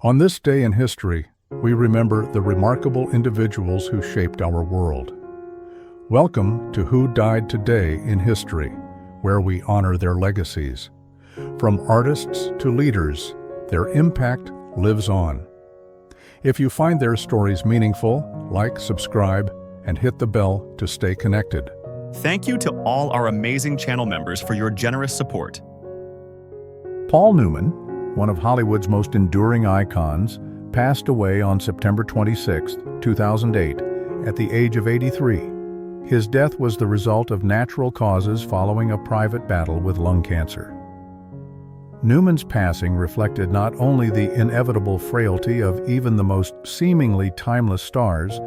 On this day in history, we remember the remarkable individuals who shaped our world. Welcome to Who Died Today in History, where we honor their legacies. From artists to leaders, their impact lives on. If you find their stories meaningful, like, subscribe, and hit the bell to stay connected. Thank you to all our amazing channel members for your generous support. Paul Newman, one of Hollywood's most enduring icons, passed away on September 26, 2008, at the age of 83. His death was the result of natural causes following a private battle with lung cancer. Newman's passing reflected not only the inevitable frailty of even the most seemingly timeless stars,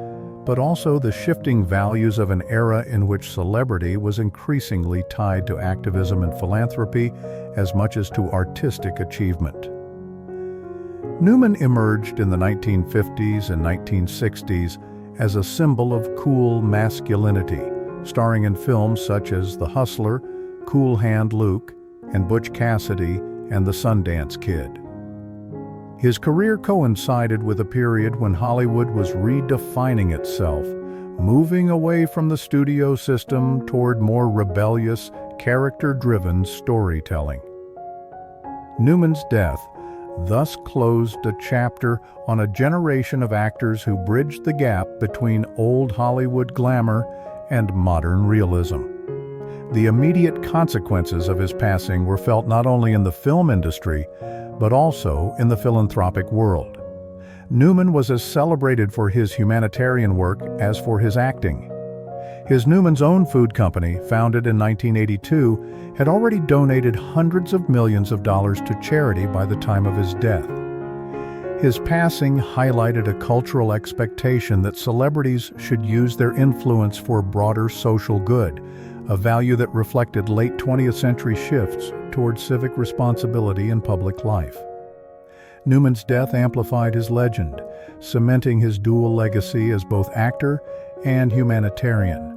but also the shifting values of an era in which celebrity was increasingly tied to activism and philanthropy as much as to artistic achievement. Newman emerged in the 1950s and 1960s as a symbol of cool masculinity, starring in films such as The Hustler, Cool Hand Luke, and Butch Cassidy and the Sundance Kid. His career coincided with a period when Hollywood was redefining itself, moving away from the studio system toward more rebellious, character-driven storytelling. Newman's death thus closed a chapter on a generation of actors who bridged the gap between old Hollywood glamour and modern realism. The immediate consequences of his passing were felt not only in the film industry, but also in the philanthropic world. Newman was as celebrated for his humanitarian work as for his acting. His Newman's Own food company, founded in 1982, had already donated hundreds of millions of dollars to charity by the time of his death. His passing highlighted a cultural expectation that celebrities should use their influence for broader social good, a value that reflected late 20th century shifts towards civic responsibility in public life. Newman's death amplified his legend, cementing his dual legacy as both actor and humanitarian.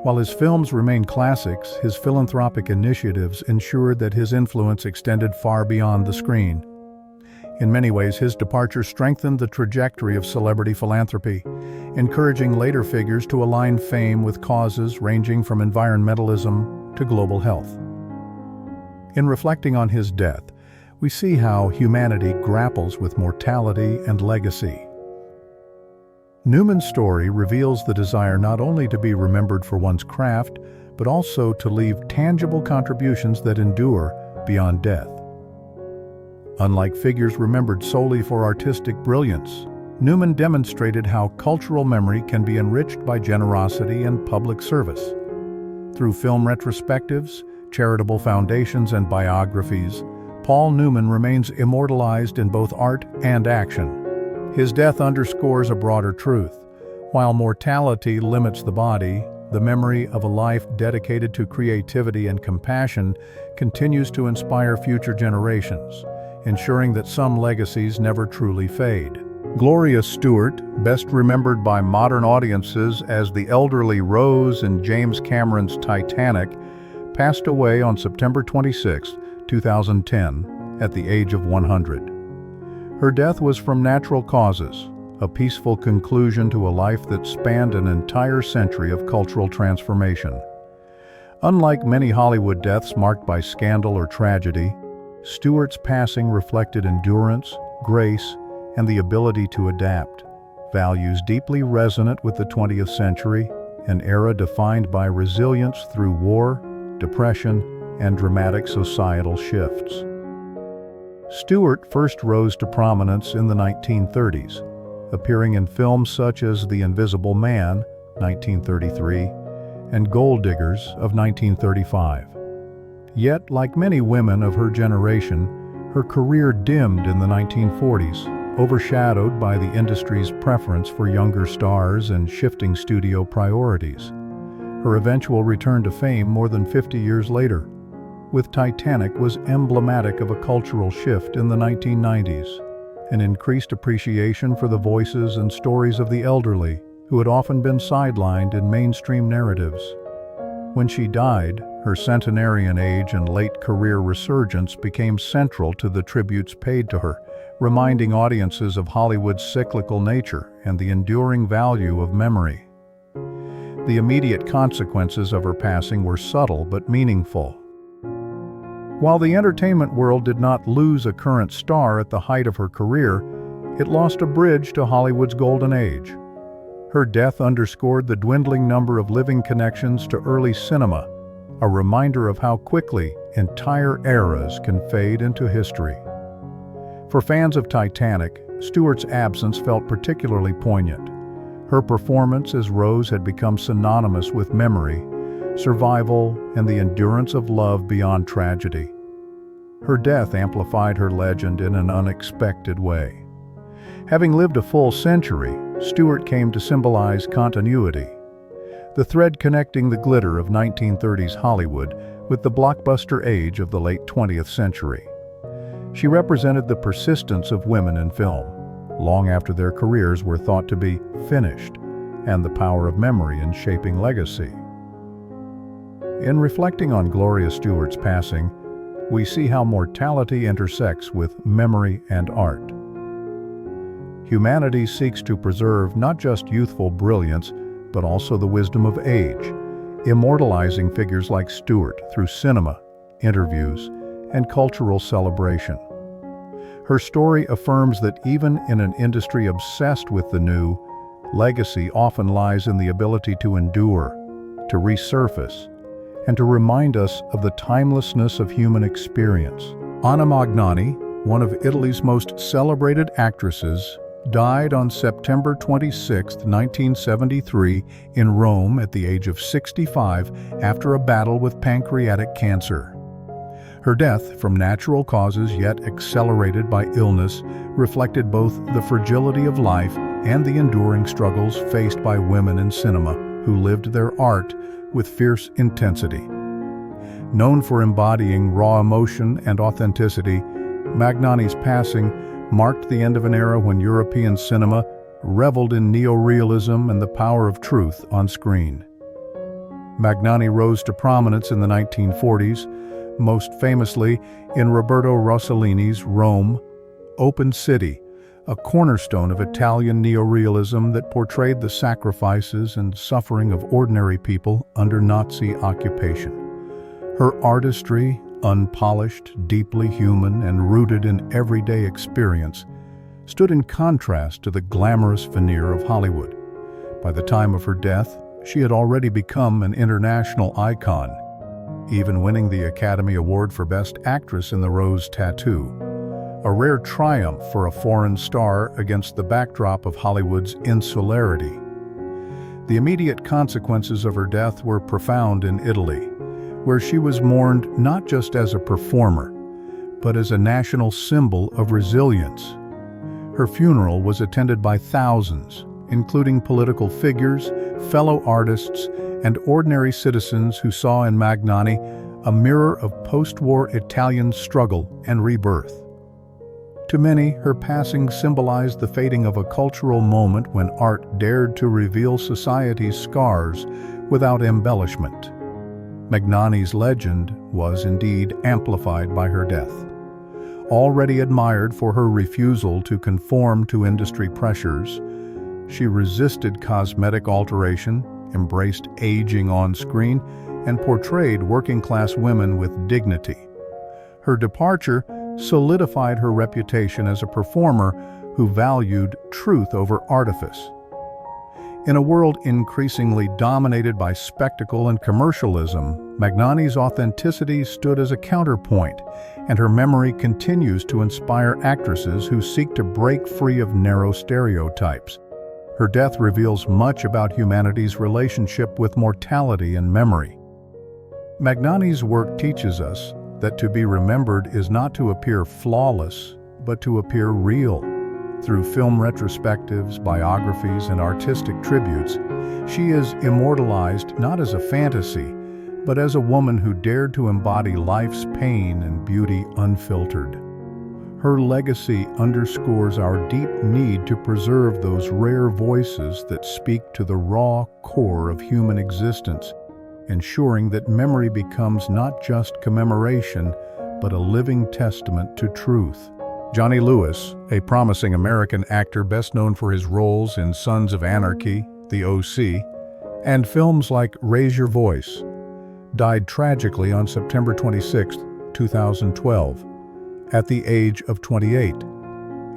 While his films remain classics, his philanthropic initiatives ensured that his influence extended far beyond the screen. In many ways, his departure strengthened the trajectory of celebrity philanthropy, encouraging later figures to align fame with causes ranging from environmentalism to global health. In reflecting on his death, we see how humanity grapples with mortality and legacy. Newman's story reveals the desire not only to be remembered for one's craft, but also to leave tangible contributions that endure beyond death. Unlike figures remembered solely for artistic brilliance, Newman demonstrated how cultural memory can be enriched by generosity and public service. Through film retrospectives, charitable foundations, and biographies, Paul Newman remains immortalized in both art and action. His death underscores a broader truth. While mortality limits the body, the memory of a life dedicated to creativity and compassion continues to inspire future generations, ensuring that some legacies never truly fade. Gloria Stuart, best remembered by modern audiences as the elderly Rose in James Cameron's Titanic, passed away on September 26, 2010, at the age of 100. Her death was from natural causes, a peaceful conclusion to a life that spanned an entire century of cultural transformation. Unlike many Hollywood deaths marked by scandal or tragedy, Stuart's passing reflected endurance, grace, and the ability to adapt, values deeply resonant with the 20th century, an era defined by resilience through war, depression, and dramatic societal shifts. Stuart first rose to prominence in the 1930s, appearing in films such as The Invisible Man, 1933, and Gold Diggers of 1935. Yet, like many women of her generation, her career dimmed in the 1940s, overshadowed by the industry's preference for younger stars and shifting studio priorities. Her eventual return to fame more than 50 years later, with Titanic, was emblematic of a cultural shift in the 1990s, an increased appreciation for the voices and stories of the elderly, who had often been sidelined in mainstream narratives. When she died, her centenarian age and late career resurgence became central to the tributes paid to her, reminding audiences of Hollywood's cyclical nature and the enduring value of memory. The immediate consequences of her passing were subtle but meaningful. While the entertainment world did not lose a current star at the height of her career, it lost a bridge to Hollywood's golden age. Her death underscored the dwindling number of living connections to early cinema, a reminder of how quickly entire eras can fade into history. For fans of Titanic, Stewart's absence felt particularly poignant. Her performance as Rose had become synonymous with memory, survival, and the endurance of love beyond tragedy. Her death amplified her legend in an unexpected way. Having lived a full century, Stuart came to symbolize continuity, the thread connecting the glitter of 1930s Hollywood with the blockbuster age of the late 20th century. She represented the persistence of women in film, long after their careers were thought to be finished, and the power of memory in shaping legacy. In reflecting on Gloria Stuart's passing, we see how mortality intersects with memory and art. Humanity seeks to preserve not just youthful brilliance, but also the wisdom of age, immortalizing figures like Stuart through cinema, interviews, and cultural celebration. Her story affirms that even in an industry obsessed with the new, legacy often lies in the ability to endure, to resurface, and to remind us of the timelessness of human experience. Anna Magnani, one of Italy's most celebrated actresses, died on September 26, 1973, in Rome at the age of 65 after a battle with pancreatic cancer. Her death, from natural causes yet accelerated by illness, reflected both the fragility of life and the enduring struggles faced by women in cinema who lived their art with fierce intensity. Known for embodying raw emotion and authenticity, Magnani's passing marked the end of an era when European cinema reveled in neorealism and the power of truth on screen. Magnani rose to prominence in the 1940s, most famously in Roberto Rossellini's Rome, Open City, a cornerstone of Italian neorealism that portrayed the sacrifices and suffering of ordinary people under Nazi occupation. Her artistry, unpolished, deeply human, and rooted in everyday experience, stood in contrast to the glamorous veneer of Hollywood. By the time of her death, she had already become an international icon, even winning the Academy Award for Best Actress in The Rose Tattoo, a rare triumph for a foreign star against the backdrop of Hollywood's insularity. The immediate consequences of her death were profound in Italy, where she was mourned not just as a performer, but as a national symbol of resilience. Her funeral was attended by thousands, including political figures, fellow artists, and ordinary citizens who saw in Magnani a mirror of post-war Italian struggle and rebirth. To many, her passing symbolized the fading of a cultural moment when art dared to reveal society's scars without embellishment. Magnani's legend was indeed amplified by her death. Already admired for her refusal to conform to industry pressures, she resisted cosmetic alteration, embraced aging on screen, and portrayed working-class women with dignity. Her departure solidified her reputation as a performer who valued truth over artifice. In a world increasingly dominated by spectacle and commercialism, Magnani's authenticity stood as a counterpoint, and her memory continues to inspire actresses who seek to break free of narrow stereotypes. Her death reveals much about humanity's relationship with mortality and memory. Magnani's work teaches us that to be remembered is not to appear flawless, but to appear real. Through film retrospectives, biographies, and artistic tributes, she is immortalized not as a fantasy, but as a woman who dared to embody life's pain and beauty unfiltered. Her legacy underscores our deep need to preserve those rare voices that speak to the raw core of human existence, ensuring that memory becomes not just commemoration, but a living testament to truth. Johnny Lewis, a promising American actor best known for his roles in Sons of Anarchy, The O.C., and films like Raise Your Voice, died tragically on September 26, 2012, at the age of 28.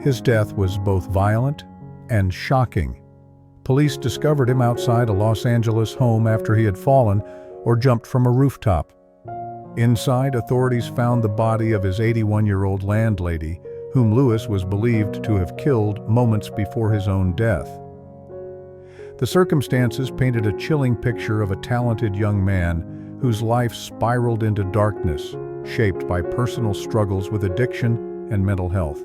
His death was both violent and shocking. Police discovered him outside a Los Angeles home after he had fallen or jumped from a rooftop. Inside, authorities found the body of his 81-year-old landlady, whom Lewis was believed to have killed moments before his own death. The circumstances painted a chilling picture of a talented young man whose life spiraled into darkness, shaped by personal struggles with addiction and mental health.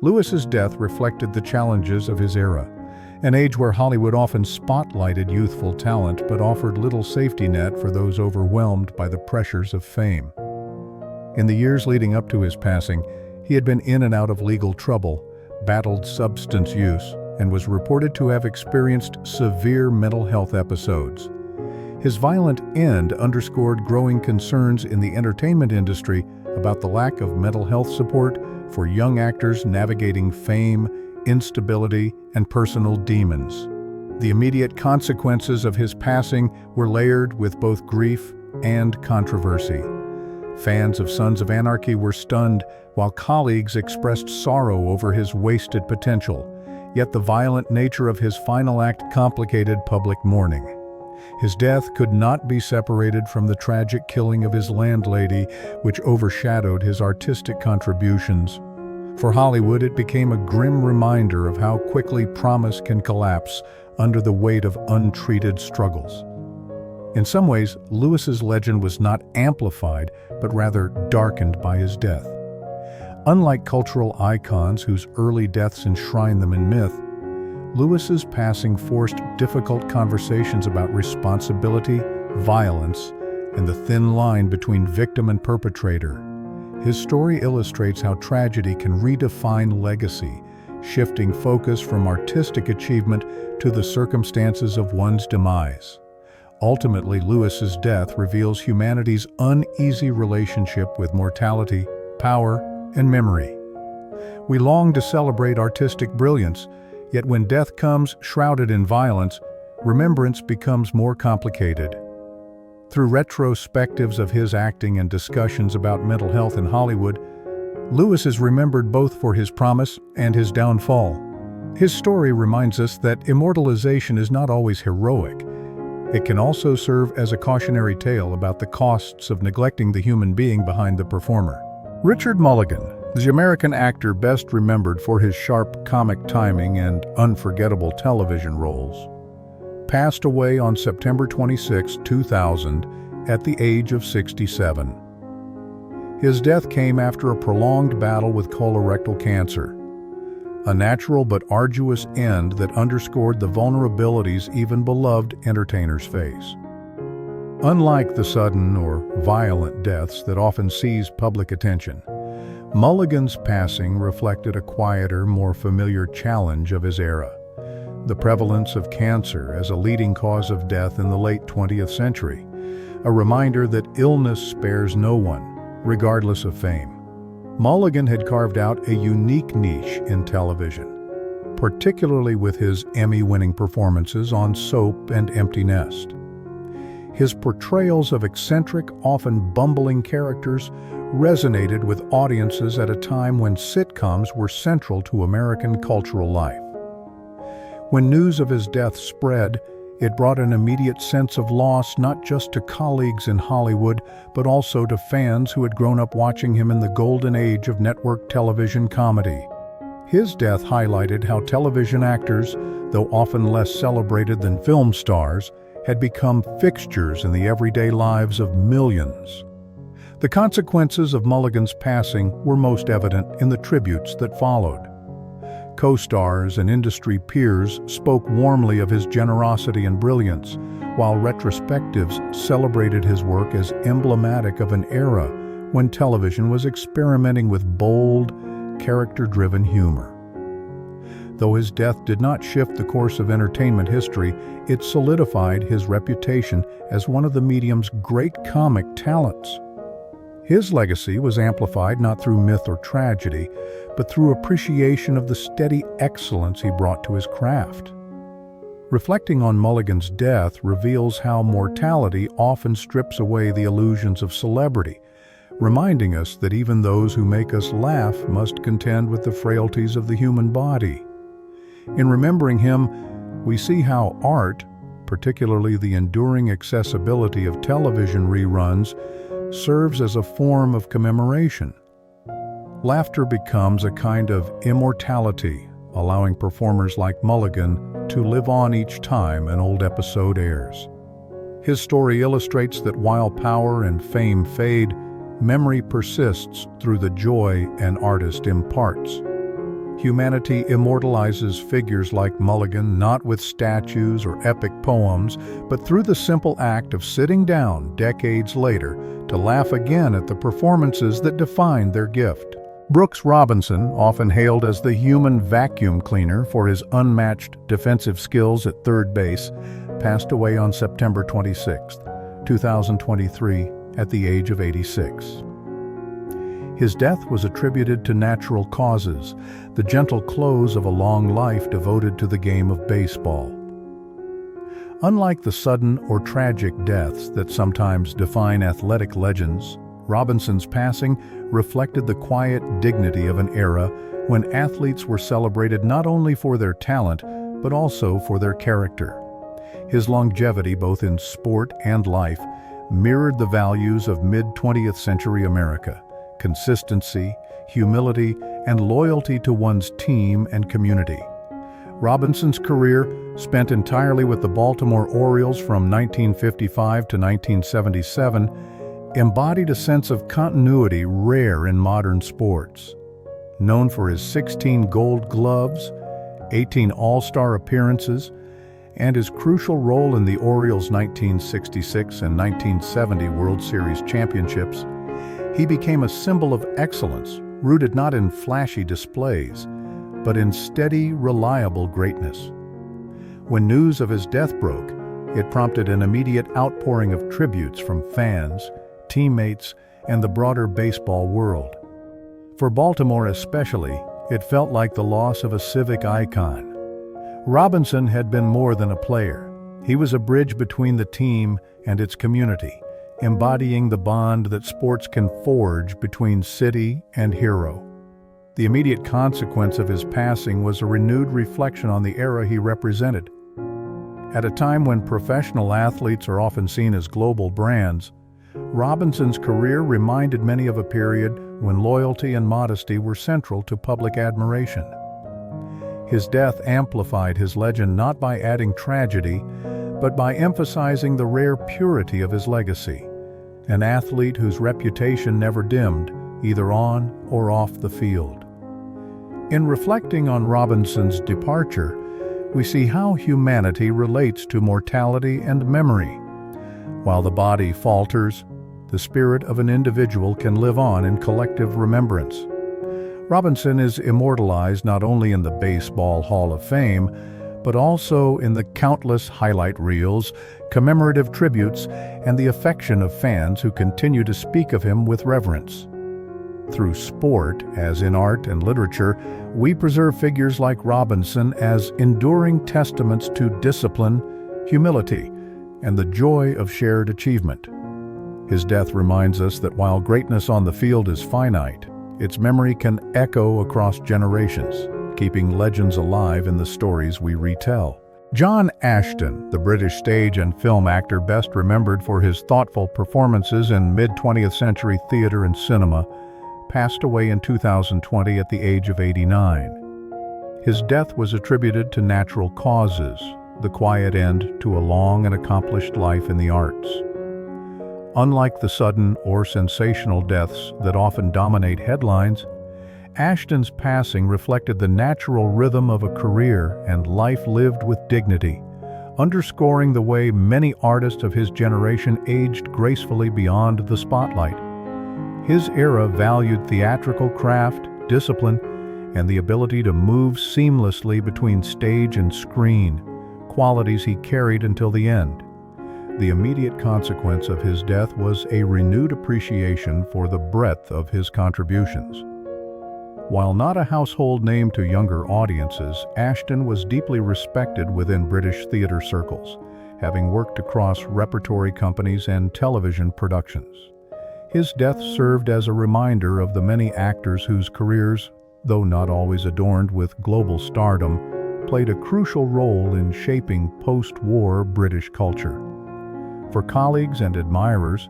Lewis's death reflected the challenges of his era, an age where Hollywood often spotlighted youthful talent but offered little safety net for those overwhelmed by the pressures of fame. In the years leading up to his passing, he had been in and out of legal trouble, battled substance use, and was reported to have experienced severe mental health episodes. His violent end underscored growing concerns in the entertainment industry about the lack of mental health support for young actors navigating fame, instability, and personal demons. The immediate consequences of his passing were layered with both grief and controversy. Fans of Sons of Anarchy were stunned, while colleagues expressed sorrow over his wasted potential. Yet the violent nature of his final act complicated public mourning. His death could not be separated from the tragic killing of his landlady, which overshadowed his artistic contributions. For Hollywood, it became a grim reminder of how quickly promise can collapse under the weight of untreated struggles. In some ways, Lewis's legend was not amplified, but rather darkened by his death. Unlike cultural icons whose early deaths enshrine them in myth, Lewis's passing forced difficult conversations about responsibility, violence, and the thin line between victim and perpetrator. His story illustrates how tragedy can redefine legacy, shifting focus from artistic achievement to the circumstances of one's demise. Ultimately, Lewis's death reveals humanity's uneasy relationship with mortality, power, and memory. We long to celebrate artistic brilliance, yet when death comes shrouded in violence, remembrance becomes more complicated. Through retrospectives of his acting and discussions about mental health in Hollywood, Lewis is remembered both for his promise and his downfall. His story reminds us that immortalization is not always heroic. It can also serve as a cautionary tale about the costs of neglecting the human being behind the performer. Richard Mulligan, the American actor best remembered for his sharp comic timing and unforgettable television roles, passed away on September 26, 2000, at the age of 67. His death came after a prolonged battle with colorectal cancer, a natural but arduous end that underscored the vulnerabilities even beloved entertainers face. Unlike the sudden or violent deaths that often seize public attention, Mulligan's passing reflected a quieter, more familiar challenge of his era: the prevalence of cancer as a leading cause of death in the late 20th century, a reminder that illness spares no one, regardless of fame. Mulligan had carved out a unique niche in television, particularly with his Emmy-winning performances on Soap and Empty Nest. His portrayals of eccentric, often bumbling characters resonated with audiences at a time when sitcoms were central to American cultural life. When news of his death spread, it brought an immediate sense of loss not just to colleagues in Hollywood, but also to fans who had grown up watching him in the golden age of network television comedy. His death highlighted how television actors, though often less celebrated than film stars, had become fixtures in the everyday lives of millions. The consequences of Mulligan's passing were most evident in the tributes that followed. Co-stars and industry peers spoke warmly of his generosity and brilliance, while retrospectives celebrated his work as emblematic of an era when television was experimenting with bold, character-driven humor. Though his death did not shift the course of entertainment history, it solidified his reputation as one of the medium's great comic talents. His legacy was amplified not through myth or tragedy, but through appreciation of the steady excellence he brought to his craft. Reflecting on Mulligan's death reveals how mortality often strips away the illusions of celebrity, reminding us that even those who make us laugh must contend with the frailties of the human body. In remembering him, we see how art, particularly the enduring accessibility of television reruns, serves as a form of commemoration. Laughter becomes a kind of immortality, allowing performers like Mulligan to live on each time an old episode airs. His story illustrates that while power and fame fade, memory persists through the joy an artist imparts. Humanity immortalizes figures like Mulligan not with statues or epic poems, but through the simple act of sitting down decades later to laugh again at the performances that defined their gift. Brooks Robinson, often hailed as the human vacuum cleaner for his unmatched defensive skills at third base, passed away on September 26, 2023, at the age of 86. His death was attributed to natural causes, the gentle close of a long life devoted to the game of baseball. Unlike the sudden or tragic deaths that sometimes define athletic legends, Robinson's passing reflected the quiet dignity of an era when athletes were celebrated not only for their talent, but also for their character. His longevity, both in sport and life, mirrored the values of mid-20th century America: consistency, humility, and loyalty to one's team and community. Robinson's career, spent entirely with the Baltimore Orioles from 1955 to 1977, embodied a sense of continuity rare in modern sports. Known for his 16 Gold Gloves, 18 All-Star appearances, and his crucial role in the Orioles' 1966 and 1970 World Series championships, he became a symbol of excellence, rooted not in flashy displays, but in steady, reliable greatness. When news of his death broke, it prompted an immediate outpouring of tributes from fans, teammates, and the broader baseball world. For Baltimore especially, it felt like the loss of a civic icon. Robinson had been more than a player. He was a bridge between the team and its community, embodying the bond that sports can forge between city and hero. The immediate consequence of his passing was a renewed reflection on the era he represented. At a time when professional athletes are often seen as global brands, Robinson's career reminded many of a period when loyalty and modesty were central to public admiration. His death amplified his legend not by adding tragedy, but by emphasizing the rare purity of his legacy, an athlete whose reputation never dimmed, either on or off the field. In reflecting on Robinson's departure, we see how humanity relates to mortality and memory. While the body falters, the spirit of an individual can live on in collective remembrance. Robinson is immortalized not only in the Baseball Hall of Fame, but also in the countless highlight reels, commemorative tributes, and the affection of fans who continue to speak of him with reverence. Through sport, as in art and literature, we preserve figures like Robinson as enduring testaments to discipline, humility, and the joy of shared achievement. His death reminds us that while greatness on the field is finite, its memory can echo across generations, keeping legends alive in the stories we retell. John Ashton, the British stage and film actor best remembered for his thoughtful performances in mid-20th century theater and cinema, passed away in 2020 at the age of 89. His death was attributed to natural causes, the quiet end to a long and accomplished life in the arts. Unlike the sudden or sensational deaths that often dominate headlines, Ashton's passing reflected the natural rhythm of a career and life lived with dignity, underscoring the way many artists of his generation aged gracefully beyond the spotlight. His era valued theatrical craft, discipline, and the ability to move seamlessly between stage and screen, qualities he carried until the end. The immediate consequence of his death was a renewed appreciation for the breadth of his contributions. While not a household name to younger audiences, Ashton was deeply respected within British theatre circles, having worked across repertory companies and television productions. His death served as a reminder of the many actors whose careers, though not always adorned with global stardom, played a crucial role in shaping post-war British culture. For colleagues and admirers,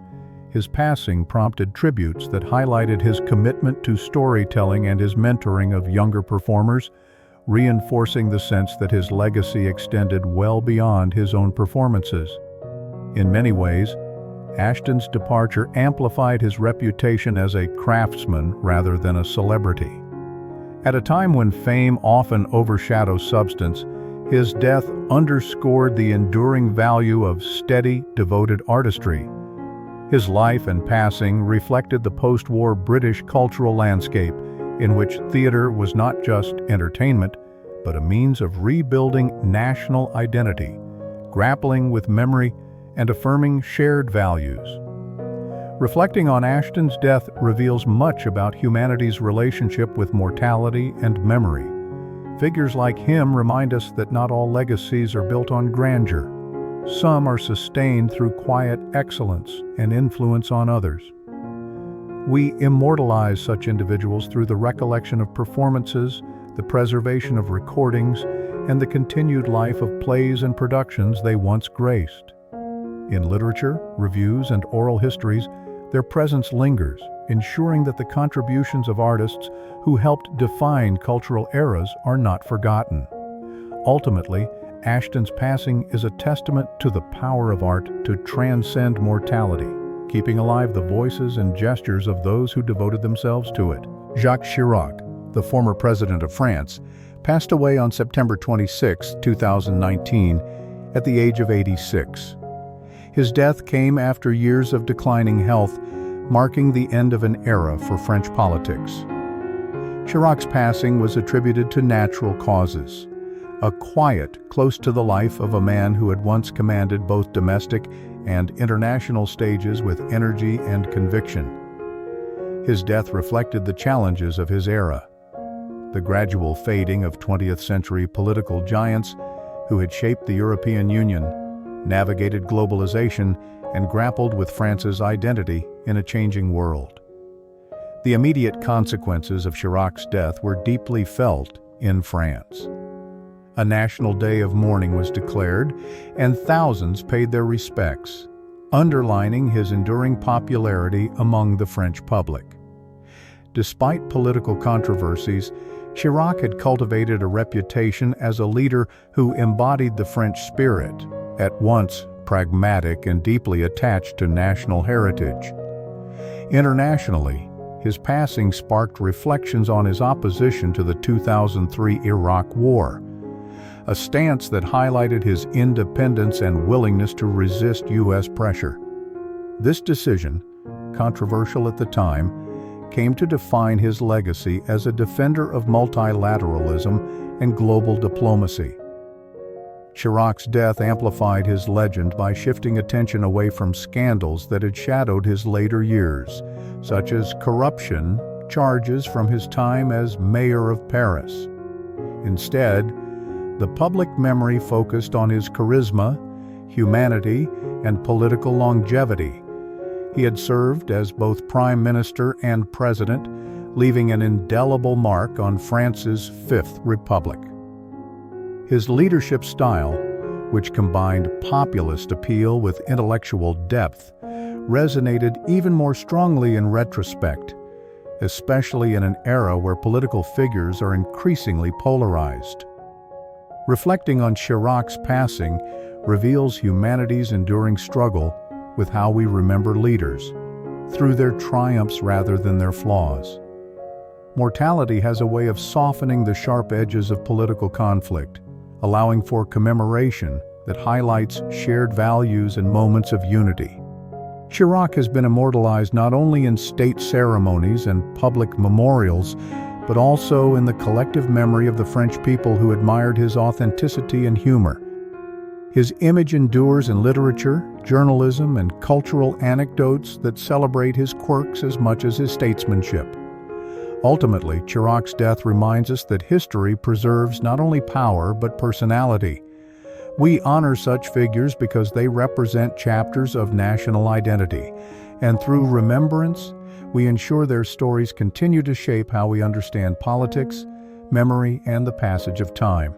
his passing prompted tributes that highlighted his commitment to storytelling and his mentoring of younger performers, reinforcing the sense that his legacy extended well beyond his own performances. In many ways, Ashton's departure amplified his reputation as a craftsman rather than a celebrity. At a time when fame often overshadows substance, his death underscored the enduring value of steady, devoted artistry. His life and passing reflected the post-war British cultural landscape, in which theater was not just entertainment, but a means of rebuilding national identity, grappling with memory, and affirming shared values. Reflecting on Ashton's death reveals much about humanity's relationship with mortality and memory. Figures like him remind us that not all legacies are built on grandeur. Some are sustained through quiet excellence and influence on others. We immortalize such individuals through the recollection of performances, the preservation of recordings, and the continued life of plays and productions they once graced. In literature, reviews, and oral histories, their presence lingers, ensuring that the contributions of artists who helped define cultural eras are not forgotten. Ultimately, Ashton's passing is a testament to the power of art to transcend mortality, keeping alive the voices and gestures of those who devoted themselves to it. Jacques Chirac, the former president of France, passed away on September 26, 2019, at the age of 86. His death came after years of declining health, marking the end of an era for French politics. Chirac's passing was attributed to natural causes. A quiet, close to the life of a man who had once commanded both domestic and international stages with energy and conviction. His death reflected the challenges of his era, the gradual fading of 20th-century political giants who had shaped the European Union, navigated globalization, and grappled with France's identity in a changing world. The immediate consequences of Chirac's death were deeply felt in France. A national day of mourning was declared, and thousands paid their respects, underlining his enduring popularity among the French public. Despite political controversies, Chirac had cultivated a reputation as a leader who embodied the French spirit, at once pragmatic and deeply attached to national heritage. Internationally, his passing sparked reflections on his opposition to the 2003 Iraq War, a stance that highlighted his independence and willingness to resist U.S. pressure. This decision, controversial at the time, came to define his legacy as a defender of multilateralism and global diplomacy. Chirac's death amplified his legend by shifting attention away from scandals that had shadowed his later years, such as corruption charges from his time as mayor of Paris. Instead, the public memory focused on his charisma, humanity, and political longevity. He had served as both prime minister and president, leaving an indelible mark on France's Fifth Republic. His leadership style, which combined populist appeal with intellectual depth, resonated even more strongly in retrospect, especially in an era where political figures are increasingly polarized. Reflecting on Chirac's passing reveals humanity's enduring struggle with how we remember leaders, through their triumphs rather than their flaws. Mortality has a way of softening the sharp edges of political conflict, allowing for commemoration that highlights shared values and moments of unity. Chirac has been immortalized not only in state ceremonies and public memorials, but also in the collective memory of the French people who admired his authenticity and humor. His image endures in literature, journalism, and cultural anecdotes that celebrate his quirks as much as his statesmanship. Ultimately, Chirac's death reminds us that history preserves not only power but personality. We honor such figures because they represent chapters of national identity, and through remembrance, we ensure their stories continue to shape how we understand politics, memory, and the passage of time.